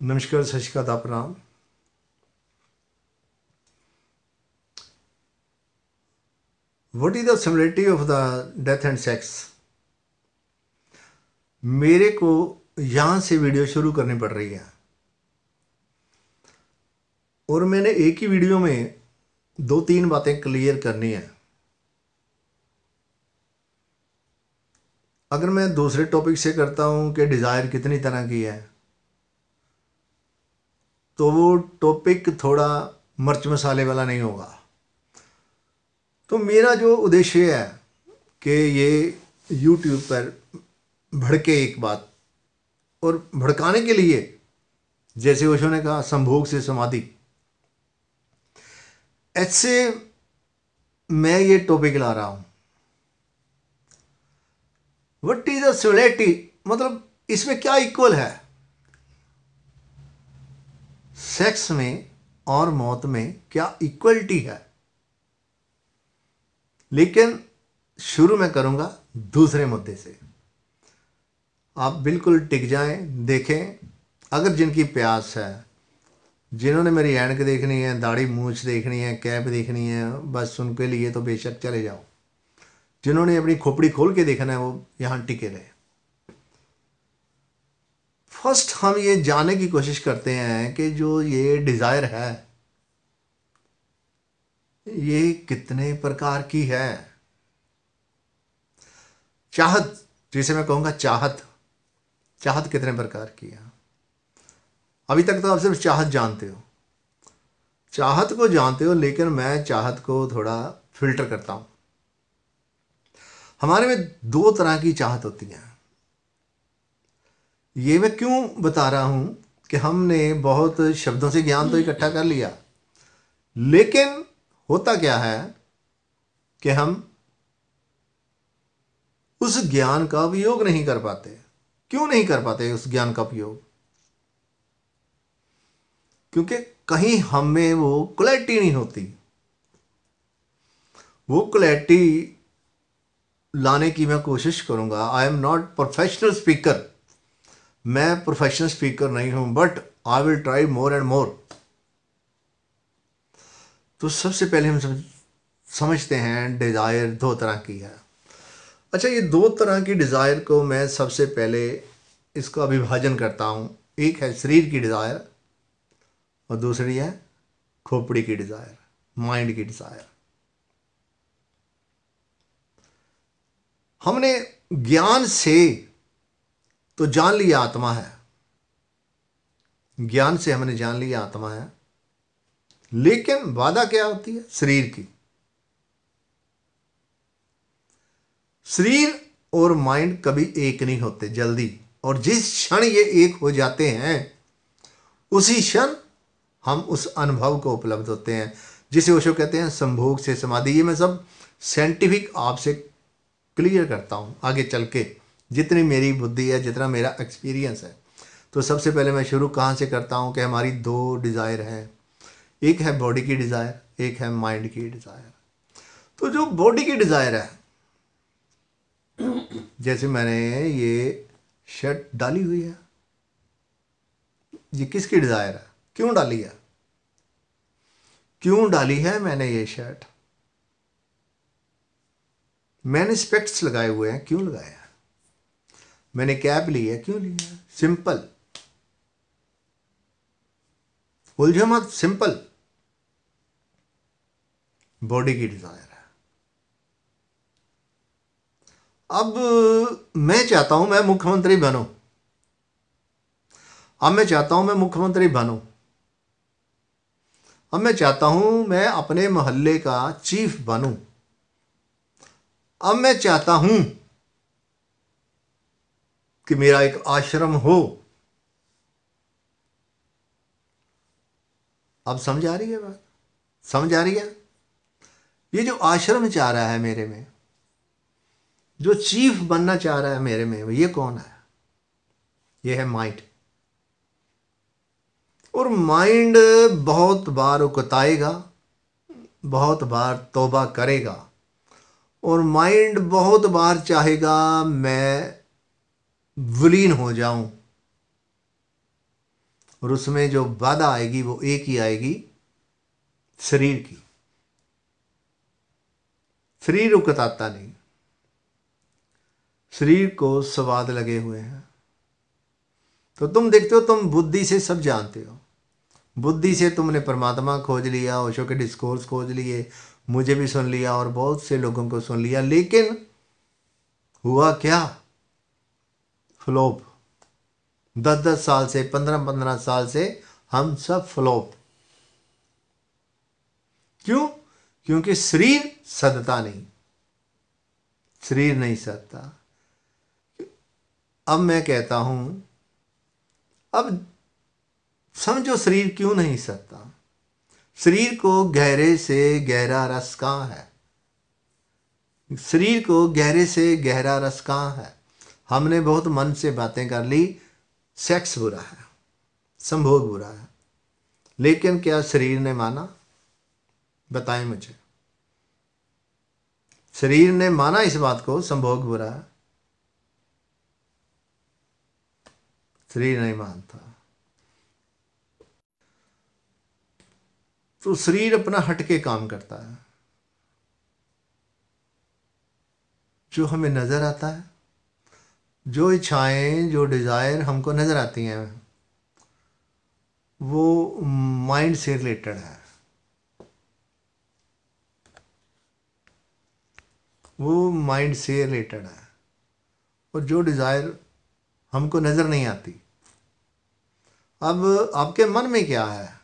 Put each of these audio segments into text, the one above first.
नमस्कार, सत श्री अकाल, प्रणाम। What is the similarity of the death and sex? मेरे को यहाँ से वीडियो शुरू करनी पड़ रही है और मैंने एक ही वीडियो में दो तीन बातें क्लियर करनी है। अगर मैं दूसरे टॉपिक से करता हूँ कि डिज़ायर कितनी तरह की है, तो वो टॉपिक थोड़ा मिर्च मसाले वाला नहीं होगा। तो मेरा जो उद्देश्य है कि ये यूट्यूब पर भड़के एक बात, और भड़काने के लिए, जैसे ओशो ने कहा, संभोग से समाधि, ऐसे मैं ये टॉपिक ला रहा हूं। व्हाट इज द सिमिलरिटी, मतलब इसमें क्या इक्वल है सेक्स में और मौत में, क्या इक्वलिटी है। लेकिन शुरू में करूंगा दूसरे मुद्दे से। आप बिल्कुल टिक जाएं, देखें। अगर जिनकी प्यास है, जिन्होंने मेरी ऐनक देखनी है, दाढ़ी मूछ देखनी है, कैप देखनी है, बस उनके लिए तो बेशक चले जाओ। जिन्होंने अपनी खोपड़ी खोल के देखना है वो यहाँ टिके रहे। फर्स्ट हम ये जानने की कोशिश करते हैं कि जो ये डिज़ायर है ये कितने प्रकार की है। चाहत, जिसे मैं कहूँगा चाहत, चाहत कितने प्रकार की है। अभी तक तो आप सिर्फ चाहत जानते हो, चाहत को जानते हो, लेकिन मैं चाहत को थोड़ा फिल्टर करता हूँ। हमारे में दो तरह की चाहत होती है। ये मैं क्यों बता रहा हूँ कि हमने बहुत शब्दों से ज्ञान तो इकट्ठा कर लिया, लेकिन होता क्या है कि हम उस ज्ञान का उपयोग नहीं कर पाते। क्यों नहीं कर पाते उस ज्ञान का उपयोग? क्योंकि कहीं हमें वो क्लैरिटी नहीं होती। वो क्लैरिटी लाने की मैं कोशिश करूंगा। I am not professional speaker, मैं प्रोफेशनल स्पीकर नहीं हूं, but I will try more and more. तो सबसे पहले हम समझते हैं डिज़ायर दो तरह की है। अच्छा, ये दो तरह की डिज़ायर को मैं सबसे पहले इसका विभाजन करता हूँ। एक है शरीर की डिज़ायर और दूसरी है खोपड़ी की डिज़ायर, माइंड की डिज़ायर। हमने ज्ञान से तो जान लिया आत्मा है, ज्ञान से हमने जान लिया आत्मा है, लेकिन बाधा क्या होती है? शरीर की। शरीर और माइंड कभी एक नहीं होते जल्दी, और जिस क्षण ये एक हो जाते हैं उसी क्षण हम उस अनुभव को उपलब्ध होते हैं, जिसे ओशो कहते हैं संभोग से समाधि। ये मैं सब साइंटिफिक आपसे क्लियर करता हूँ आगे चल के, जितनी मेरी बुद्धि है, जितना मेरा एक्सपीरियंस है। तो सबसे पहले मैं शुरू कहाँ से करता हूँ कि हमारी दो डिज़ायर हैं। एक है बॉडी की डिज़ायर, एक है माइंड की डिज़ायर। तो जो बॉडी की डिज़ायर है, जैसे मैंने ये शर्ट डाली हुई है, ये किसकी डिज़ायर है? क्यों डाली है? क्यों डाली है मैंने ये शर्ट? मैंने स्पेक्ट्स लगाए हुए हैं, क्यों लगाए हैं? मैंने कैप ली है, क्यों ली है? सिंपल। उलझो मत, सिंपल। बॉडी की डिज़ायर है। अब मैं चाहता हूं मैं मुख्यमंत्री बनूं। अब मैं चाहता हूं मैं मुख्यमंत्री बनूं। अब मैं चाहता हूं मैं अपने मोहल्ले का चीफ बनूं। अब मैं चाहता हूं कि मेरा एक आश्रम हो। अब समझ आ रही है बात? समझ आ रही है? ये जो आश्रम चाह रहा है मेरे में, जो चीफ बनना चाह रहा है मेरे में, ये कौन है? ये है माइंड। और माइंड बहुत बार उकताएगा, बहुत बार तौबा करेगा, और माइंड बहुत बार चाहेगा मैं विलीन हो जाऊं, और उसमें जो बाधा आएगी वो एक ही आएगी, शरीर की। शरीर उकताता नहीं, शरीर को स्वाद लगे हुए हैं। तो तुम देखते हो, तुम बुद्धि से सब जानते हो, बुद्धि से तुमने परमात्मा खोज लिया, ओशो के डिस्कोर्स खोज लिए, मुझे भी सुन लिया और बहुत से लोगों को सुन लिया, लेकिन हुआ क्या? फ्लॉप। 10-10 साल से, 15-15 साल से हम सब फ्लॉप। क्यों? क्योंकि शरीर सदता नहीं, शरीर नहीं सदता। अब मैं कहता हूं, अब समझो शरीर क्यों नहीं सदता। शरीर को गहरे से गहरा रस कहाँ है? शरीर को गहरे से गहरा रस कहाँ है? हमने बहुत मन से बातें कर ली, सेक्स बुरा है, संभोग बुरा है, लेकिन क्या शरीर ने माना? बताएं मुझे, शरीर ने माना इस बात को संभोग बुरा है? शरीर नहीं मानता। तो शरीर अपना हटके काम करता है। जो हमें नजर आता है, जो इच्छाएं, जो डिजायर हमको नजर आती हैं, वो माइंड से रिलेटेड है, वो माइंड से रिलेटेड है। और जो डिजायर हमको नजर नहीं आती, अब आपके मन में क्या है,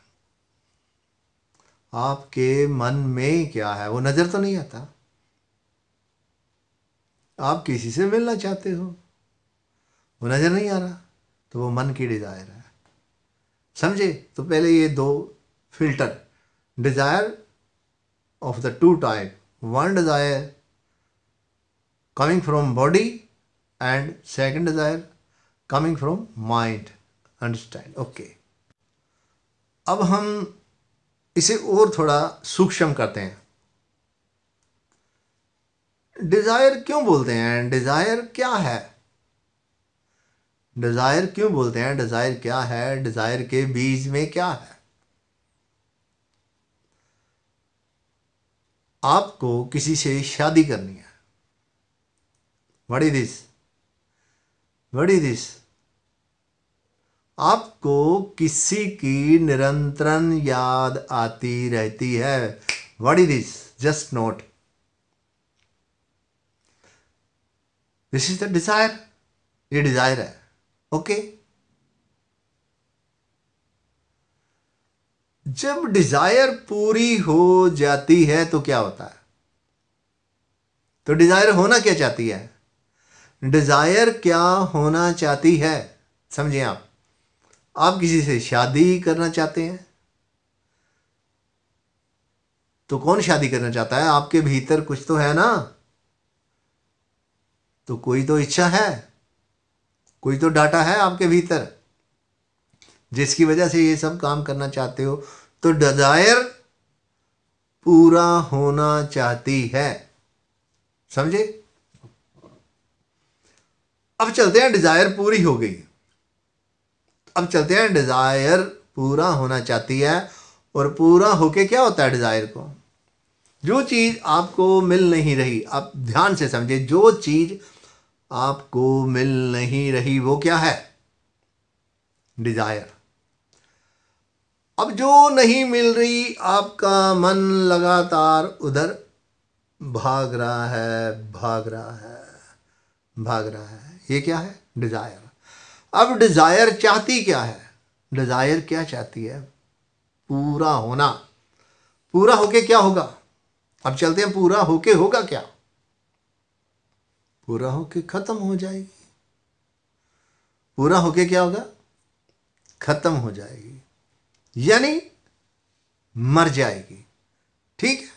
आपके मन में क्या है वो नजर तो नहीं आता। आप किसी से मिलना चाहते हो, वो नजर नहीं आ रहा, तो वो मन की डिजायर है। समझे? तो पहले ये दो filter, desire of the two type, one desire coming from body and second desire coming from mind. Understand? Okay. अब हम इसे और थोड़ा सूक्ष्म करते हैं। डिजायर क्यों बोलते हैं? डिजायर क्या है? डिजायर क्यों बोलते हैं? डिजायर क्या है? डिजायर के बीज में क्या है? आपको किसी से शादी करनी है। What is this? What is this? आपको किसी की निरंतरन याद आती रहती है। What is this? Just note, this is the desire. ये डिजायर है। ओके। जब डिजायर पूरी हो जाती है तो क्या होता है? तो डिजायर होना क्या चाहती है? डिजायर क्या होना चाहती है? समझिए, आप किसी से शादी करना चाहते हैं, तो कौन शादी करना चाहता है? आपके भीतर कुछ तो है ना, तो कोई तो इच्छा है, कोई तो डाटा है आपके भीतर, जिसकी वजह से ये सब काम करना चाहते हो। तो डिजायर पूरा होना चाहती है। समझे? अब चलते हैं, डिजायर पूरी हो गई, अब चलते हैं, डिजायर पूरा होना चाहती है, और पूरा होके क्या होता है डिजायर को? जो चीज आपको मिल नहीं रही, आप ध्यान से समझे, जो चीज आपको मिल नहीं रही वो क्या है? डिजायर। अब जो नहीं मिल रही, आपका मन लगातार उधर भाग रहा है, भाग रहा है, भाग रहा है। ये क्या है? डिजायर। अब डिजायर चाहती क्या है? डिजायर क्या चाहती है? पूरा होना। पूरा होके क्या होगा? अब चलते हैं, पूरा होके होगा क्या? पूरा होके खत्म हो जाएगी। पूरा होके क्या होगा? खत्म हो जाएगी, यानी मर जाएगी। ठीक है,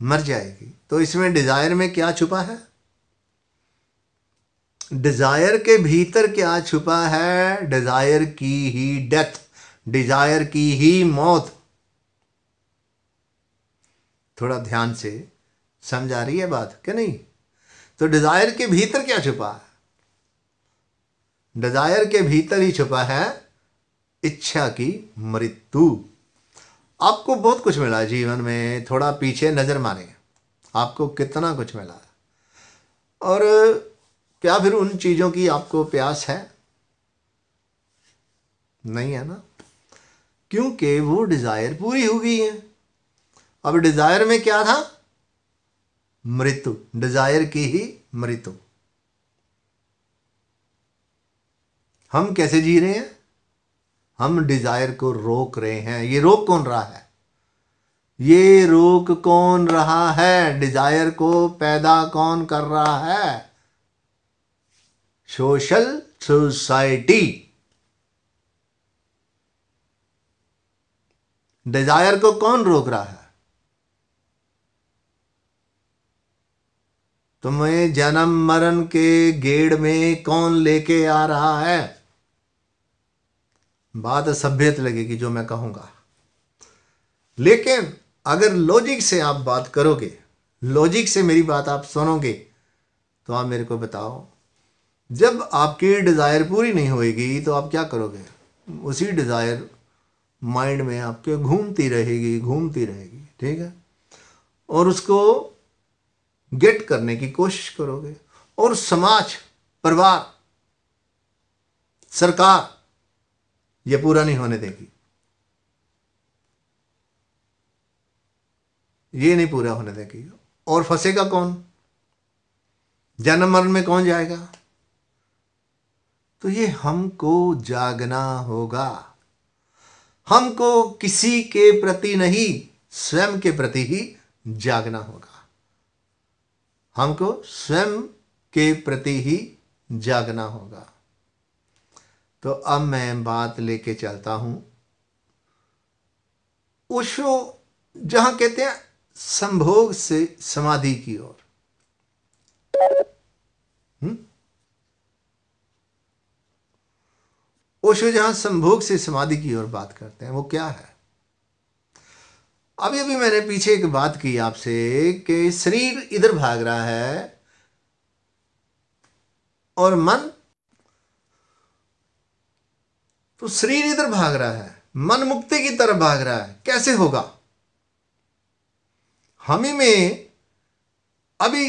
मर जाएगी। तो इसमें डिजायर में क्या छुपा है? डिजायर के भीतर क्या छुपा है? डिजायर की ही डेथ, डिजायर की ही मौत। थोड़ा ध्यान से समझ आ रही है बात कि नहीं? तो डिजायर के भीतर क्या छुपा है? डिजायर के भीतर ही छुपा है इच्छा की मृत्यु। आपको बहुत कुछ मिला जीवन में, थोड़ा पीछे नजर मारें, आपको कितना कुछ मिला। और क्या फिर उन चीजों की आपको प्यास है? नहीं है ना, क्योंकि वो डिजायर पूरी हो गई है। अब डिजायर में क्या था? मृत्यु, डिजायर की ही मृत्यु। हम कैसे जी रहे हैं? हम डिजायर को रोक रहे हैं। ये रोक कौन रहा है? ये रोक कौन रहा है? डिजायर को पैदा कौन कर रहा है? Social society. डिजायर को कौन रोक रहा है? तुम्हें जन्म मरण के गेड़ में कौन लेके आ रहा है? बात असभ्यत लगेगी जो मैं कहूंगा, लेकिन अगर लॉजिक से आप बात करोगे, लॉजिक से मेरी बात आप सुनोगे, तो आप मेरे को बताओ, जब आपकी डिजायर पूरी नहीं होएगी तो आप क्या करोगे? उसी डिजायर माइंड में आपके घूमती रहेगी, घूमती रहेगी, ठीक है, और उसको गेट करने की कोशिश करोगे। और समाज, परिवार, सरकार ये पूरा नहीं होने देगी, ये नहीं पूरा होने देगी। और फंसेगा कौन? जन्म मरण में कौन जाएगा? तो ये हमको जागना होगा। हमको किसी के प्रति नहीं, स्वयं के प्रति ही जागना होगा। हमको स्वयं के प्रति ही जागना होगा। तो अब मैं बात लेके चलता हूं ओशो, जहां कहते हैं संभोग से समाधि की ओर। ओशो जहां संभोग से समाधि की ओर बात करते हैं, वो क्या है? अभी अभी मैंने पीछे एक बात की आपसे कि शरीर इधर भाग रहा है और मन, तो शरीर इधर भाग रहा है, मन मुक्ति की तरफ भाग रहा है। कैसे होगा? हमें में अभी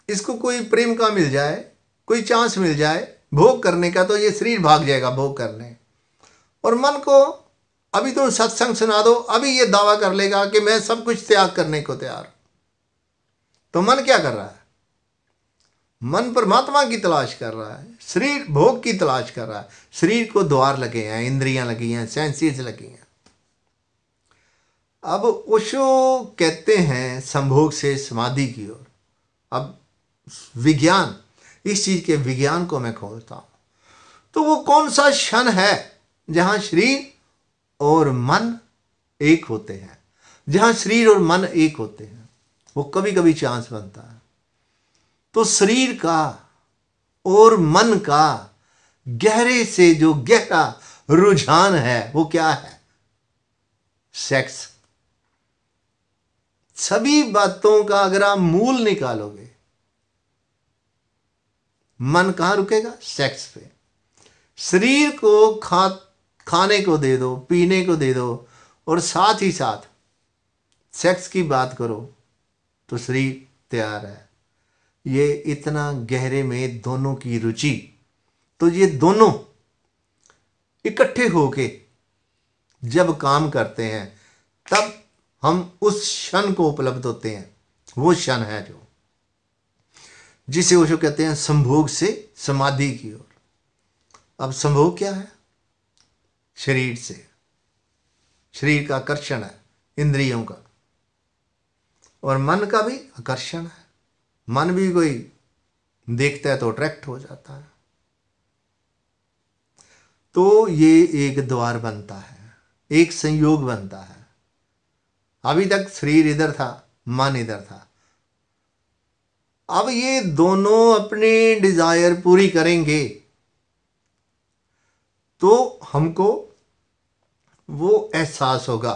इसको कोई प्रेम का मिल जाए, कोई चांस मिल जाए भोग करने का, तो ये शरीर भाग जाएगा भोग करने। और मन को अभी तो सत्संग सुना दो, अभी ये दावा कर लेगा कि मैं सब कुछ त्याग करने को तैयार। तो मन क्या कर रहा है? मन परमात्मा की तलाश कर रहा है, शरीर भोग की तलाश कर रहा है। शरीर को द्वार लगे हैं, इंद्रियां लगी हैं, सेंसेस लगी हैं। अब ओशो कहते हैं संभोग से समाधि की ओर। अब विज्ञान, इस चीज के विज्ञान को मैं खोलता हूं, तो वो कौन सा क्षण है जहां शरीर और मन एक होते हैं? जहां शरीर और मन एक होते हैं, वो कभी कभी चांस बनता है। तो शरीर का और मन का गहरे से जो गहरा रुझान है, वो क्या है? सेक्स। सभी बातों का अगर आप मूल निकालोगे, मन कहां रुकेगा? सेक्स पे। शरीर को खाने को दे दो, पीने को दे दो, और साथ ही साथ सेक्स की बात करो, तो शरीर तैयार है। ये इतना गहरे में दोनों की रुचि, तो ये दोनों इकट्ठे होके जब काम करते हैं, तब हम उस क्षण को उपलब्ध होते हैं। वो क्षण है जो, जिसे वो कहते हैं संभोग से समाधि की ओर। अब संभोग क्या है? शरीर से, शरीर का आकर्षण है, इंद्रियों का, और मन का भी आकर्षण है। मन भी कोई देखता है तो अट्रैक्ट हो जाता है। तो ये एक द्वार बनता है, एक संयोग बनता है। अभी तक शरीर इधर था, मन इधर था। अब ये दोनों अपनी डिजायर पूरी करेंगे तो हमको वो एहसास होगा,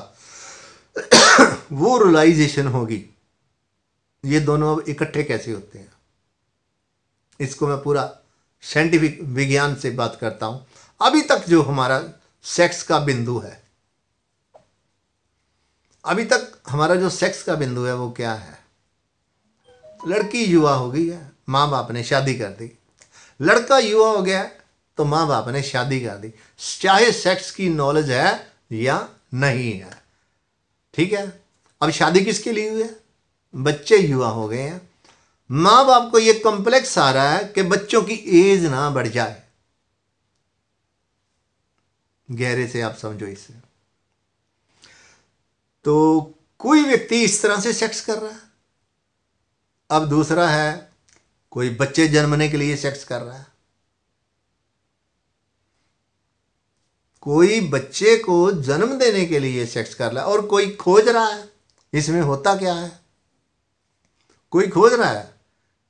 वो रियलाइजेशन होगी, ये दोनों अब इकट्ठे कैसे होते हैं। इसको मैं पूरा साइंटिफिक विज्ञान से बात करता हूं, अभी तक जो हमारा सेक्स का बिंदु है, अभी तक हमारा जो सेक्स का बिंदु है वो क्या है? लड़की युवा हो गई है, माँ बाप ने शादी कर दी। लड़का युवा हो गया तो माँ बाप ने शादी कर दी, चाहे सेक्स की नॉलेज है या नहीं है। ठीक है, अब शादी किसके लिए हुई है? बच्चे युवा हो गए हैं, माँ बाप को ये कॉम्प्लेक्स आ रहा है कि बच्चों की एज ना बढ़ जाए। गहरे से आप समझो इसे। तो कोई व्यक्ति इस तरह से सेक्स कर रहा है। अब दूसरा है, कोई बच्चे जन्मने के लिए सेक्स कर रहा है, कोई बच्चे को जन्म देने के लिए सेक्स कर रहा है, और कोई खोज रहा है इसमें होता क्या है। कोई खोज रहा है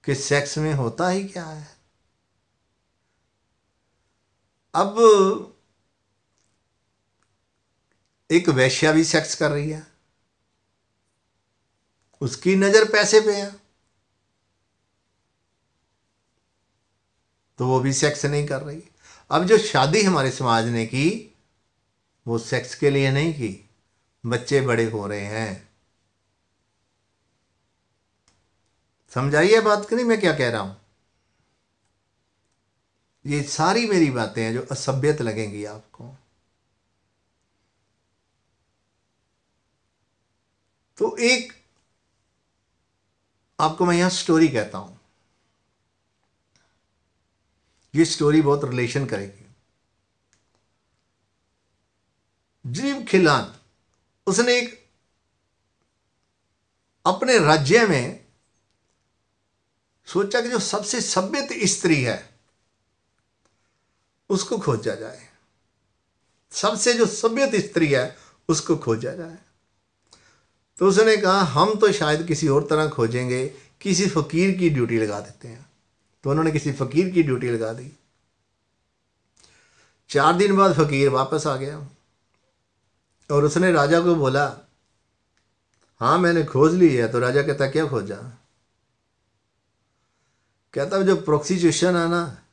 कि सेक्स में होता ही क्या है। अब एक वेश्या भी सेक्स कर रही है, उसकी नजर पैसे पे है, तो वो भी सेक्स नहीं कर रही। अब जो शादी हमारे समाज ने की वो सेक्स के लिए नहीं की, बच्चे बड़े हो रहे हैं। समझाइए बात, नहीं मैं क्या कह रहा हूं? ये सारी मेरी बातें हैं जो असभ्यत लगेंगी आपको। तो एक आपको मैं यहां स्टोरी कहता हूं, ये स्टोरी बहुत रिलेशन करेगी। जीव खिलान, उसने एक अपने राज्य में सोचा कि जो सबसे सभ्य स्त्री है उसको खोजा जाए, सबसे जो सभ्य स्त्री है उसको खोजा जाए। तो उसने कहा हम तो शायद किसी और तरह खोजेंगे, किसी फकीर की ड्यूटी लगा देते हैं। तो उन्होंने किसी फकीर की ड्यूटी लगा दी। 4 दिन बाद फकीर वापस आ गया और उसने राजा को बोला, हाँ मैंने खोज ली है। तो राजा कहता क्या खोजा? कहता जो प्रोस्टिट्यूशन है ना,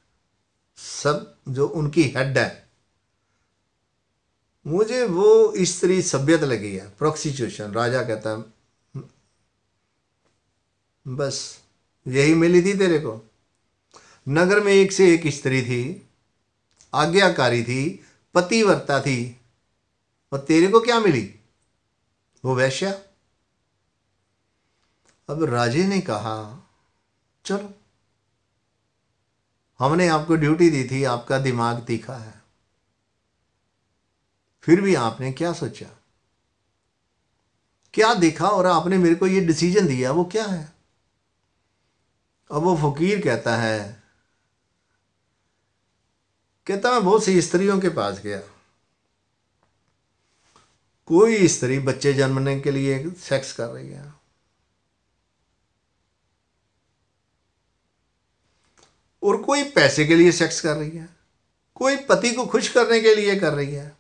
सब जो उनकी हेड है, मुझे वो स्त्री सभ्यत लगी है, प्रोस्टिट्यूशन। राजा कहता बस यही मिली थी तेरे को? नगर में एक से एक स्त्री थी, आज्ञाकारी थी, पतिव्रता थी, और तेरे को क्या मिली? वो वैश्या। अब राजे ने कहा चलो, हमने आपको ड्यूटी दी थी, आपका दिमाग तीखा है, फिर भी आपने क्या सोचा, क्या देखा और आपने मेरे को ये डिसीजन दिया, वो क्या है? अब वो फकीर कहता मैं बहुत सी स्त्रियों के पास गया, कोई स्त्री बच्चे जन्मने के लिए सेक्स कर रही है, और कोई पैसे के लिए सेक्स कर रही है, कोई पति को खुश करने के लिए कर रही है।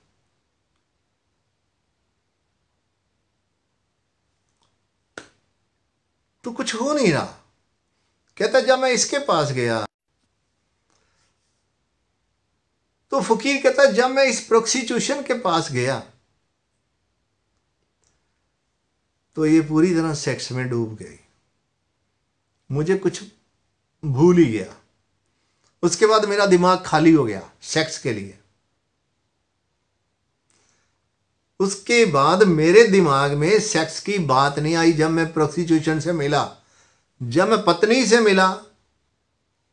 तो कुछ हो नहीं रहा। कहता जब मैं इसके पास गया, तो फकीर कहता जब मैं इस प्रोस्टिट्यूशन के पास गया तो ये पूरी तरह सेक्स में डूब गई, मुझे कुछ भूल ही गया। उसके बाद मेरा दिमाग खाली हो गया सेक्स के लिए। उसके बाद मेरे दिमाग में सेक्स की बात नहीं आई। जब मैं प्रोस्टिट्यूशन से मिला, जब मैं पत्नी से मिला,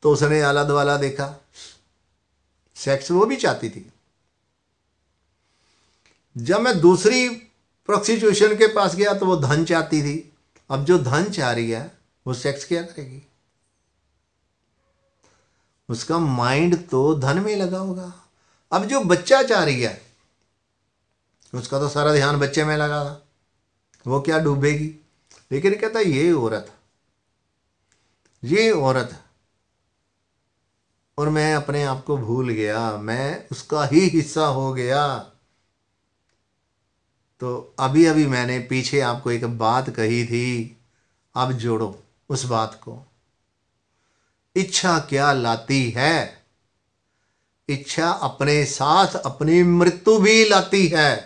तो उसने आला दुआला देखा, सेक्स वो भी चाहती थी। जब मैं दूसरी प्रोस्टिट्यूशन के पास गया तो वो धन चाहती थी। अब जो धन चाह रही है वो सेक्स क्या करेगी? उसका माइंड तो धन में लगा होगा। अब जो बच्चा चाह रही है उसका तो सारा ध्यान बच्चे में लगा था, वो क्या डूबेगी? लेकिन कहता ये औरत, और मैं अपने आप को भूल गया, मैं उसका ही हिस्सा हो गया। तो अभी अभी मैंने पीछे आपको एक बात कही थी, अब जोड़ो उस बात को। इच्छा क्या लाती है? इच्छा अपने साथ अपनी मृत्यु भी लाती है।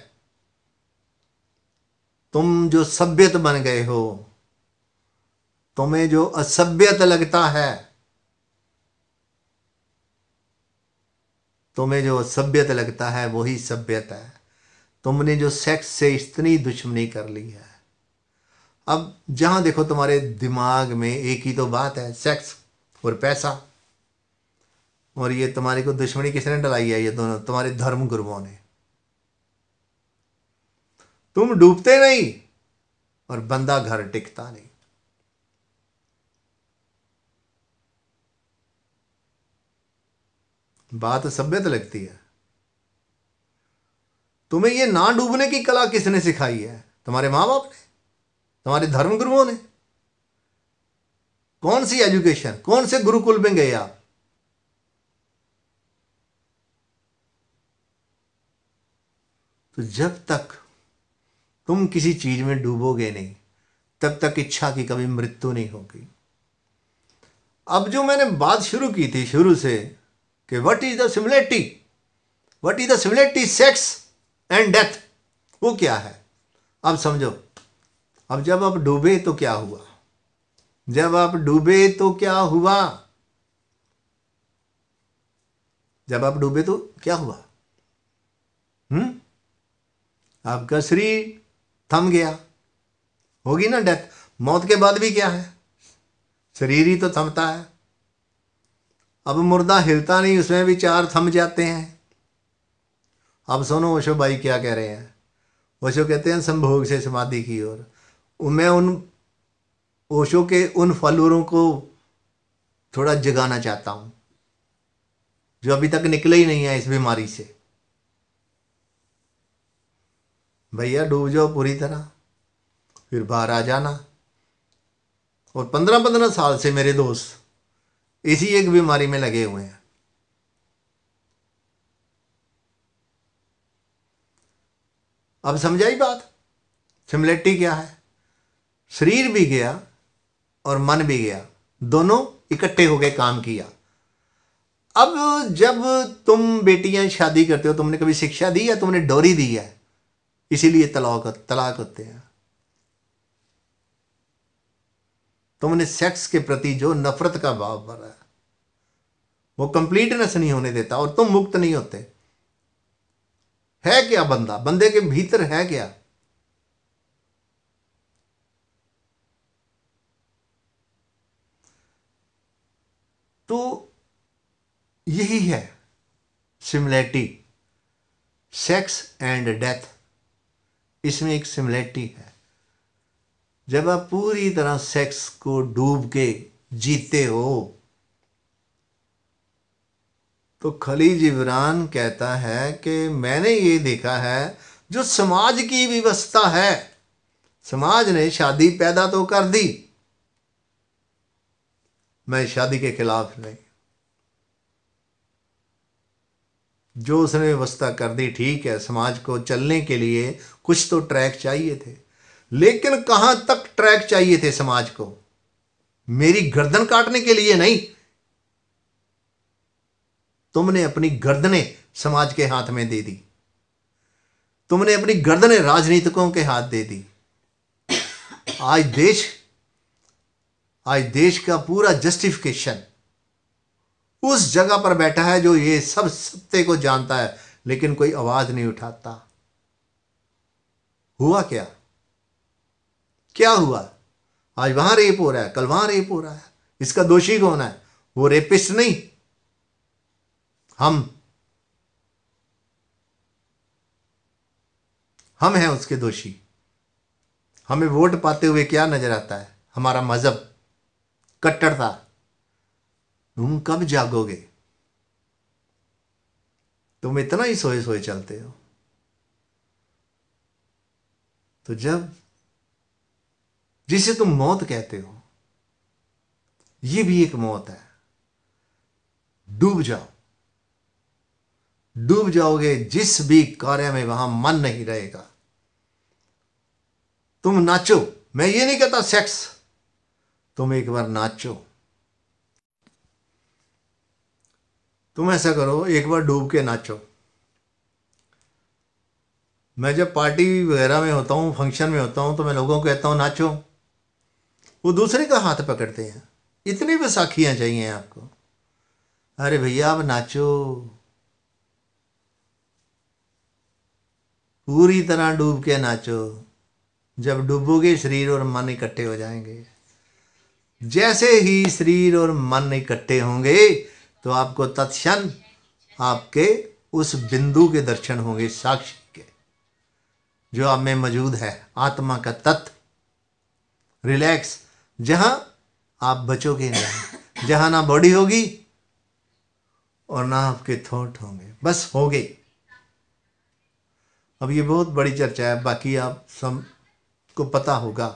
तुम जो सभ्यत बन गए हो, तुम्हें जो असभ्यत लगता है, तुम्हें जो असभ्यत लगता है वही सभ्यत है। तुमने जो सेक्स से इतनी दुश्मनी कर ली है, अब जहां देखो तुम्हारे दिमाग में एक ही तो बात है, सेक्स और पैसा। और ये तुम्हारी को दुश्मनी किसने डलाई है? ये दोनों तुम्हारे धर्म गुरुओं ने। तुम डूबते नहीं और बंदा घर टिकता नहीं। बात सभ्यता लगती है। तुम्हें ये ना डूबने की कला किसने सिखाई है? तुम्हारे माँ बाप ने, तुम्हारे धर्म गुरुओं ने। कौन सी एजुकेशन, कौन से गुरुकुल में गए आप? तो जब तक तुम किसी चीज में डूबोगे नहीं, तब तक इच्छा की कभी मृत्यु नहीं होगी। अब जो मैंने बात शुरू की थी शुरू से कि what is the similarity, what is the similarity sex and death, वो क्या है? अब समझो। अब जब आप डूबे तो क्या हुआ? जब आप डूबे तो क्या हुआ? जब आप डूबे तो क्या हुआ? हम्म, आपका शरीर थम गया। होगी ना डेथ। मौत के बाद भी क्या है? शरीर ही तो थमता है। अब मुर्दा हिलता नहीं, उसमें भी चार थम जाते हैं। अब सुनो ओशो भाई क्या कह रहे हैं। ओशो कहते हैं संभोग से समाधि की ओर। मैं उन ओशो के उन फॉलोअरों को थोड़ा जगाना चाहता हूं जो अभी तक निकले ही नहीं है इस बीमारी से। भैया डूब जाओ पूरी तरह, फिर बाहर आ जाना। और 15-15 साल से मेरे दोस्त इसी एक बीमारी में लगे हुए हैं। अब समझाई बात? सिमिलरिटी क्या है? शरीर भी गया और मन भी गया, दोनों इकट्ठे होकर काम किया। अब जब तुम बेटियां शादी करते हो, तुमने कभी शिक्षा दी है? तुमने डोरी दी है? इसीलिए तलाक तलाक होते हैं। तुमने सेक्स के प्रति जो नफरत का भाव भरा है वो कंप्लीटनेस नहीं होने देता और तुम मुक्त नहीं होते। है क्या बंदा? बंदे के भीतर है क्या? तो यही है सिमिलरिटी, सेक्स एंड डेथ। इसमें एक सिमिलरिटी है। जब आप पूरी तरह सेक्स को डूब के जीते हो तो खलील जिब्रान कहता है कि मैंने ये देखा है जो समाज की व्यवस्था है, समाज ने शादी पैदा तो कर दी, मैं शादी के खिलाफ नहीं। जो उसने व्यवस्था कर दी ठीक है, समाज को चलने के लिए कुछ तो ट्रैक चाहिए थे, लेकिन कहां तक ट्रैक चाहिए थे समाज को? मेरी गर्दन काटने के लिए नहीं। तुमने अपनी गर्दनें समाज के हाथ में दे दी, तुमने अपनी गर्दनें राजनीतिकों के हाथ दे दी। आज देश आज देश का पूरा जस्टिफिकेशन उस जगह पर बैठा है जो ये सब सत्य को जानता है, लेकिन कोई आवाज नहीं उठाता। हुआ क्या? क्या हुआ? आज वहां रेप हो रहा है, कल वहां रेप हो रहा है। इसका दोषी कौन है? वो रेपिस्ट नहीं, हम हैं उसके दोषी। हमें वोट पाते हुए क्या नजर आता है? हमारा मजहब, कट्टरता। तुम कब जागोगे? तुम इतना ही सोए सोए चलते हो। तो जब जिसे तुम मौत कहते हो, ये भी एक मौत है। डूब जाओ, डूब जाओगे जिस भी कार्य में, वहां मन नहीं रहेगा। तुम नाचो, मैं ये नहीं कहता सेक्स, तुम एक बार नाचो। तुम ऐसा करो, एक बार डूब के नाचो। मैं जब पार्टी वगैरह में होता हूँ, फंक्शन में होता हूँ, तो मैं लोगों को कहता हूँ नाचो, वो दूसरे का हाथ पकड़ते हैं। इतनी बैसाखियाँ चाहिए आपको? अरे भैया आप नाचो, पूरी तरह डूब के नाचो। जब डूबोगे शरीर और मन इकट्ठे हो जाएंगे। जैसे ही शरीर और मन इकट्ठे होंगे तो आपको तत्क्षण आपके उस बिंदु के दर्शन होंगे, साक्षी के, जो आप में मौजूद है, आत्मा का तत्व, रिलैक्स, जहां आप बचोगे नहीं, जहां ना बॉडी होगी और ना आपके थॉट होंगे, बस होगे। अब ये बहुत बड़ी चर्चा है, बाकी आप सबको पता होगा।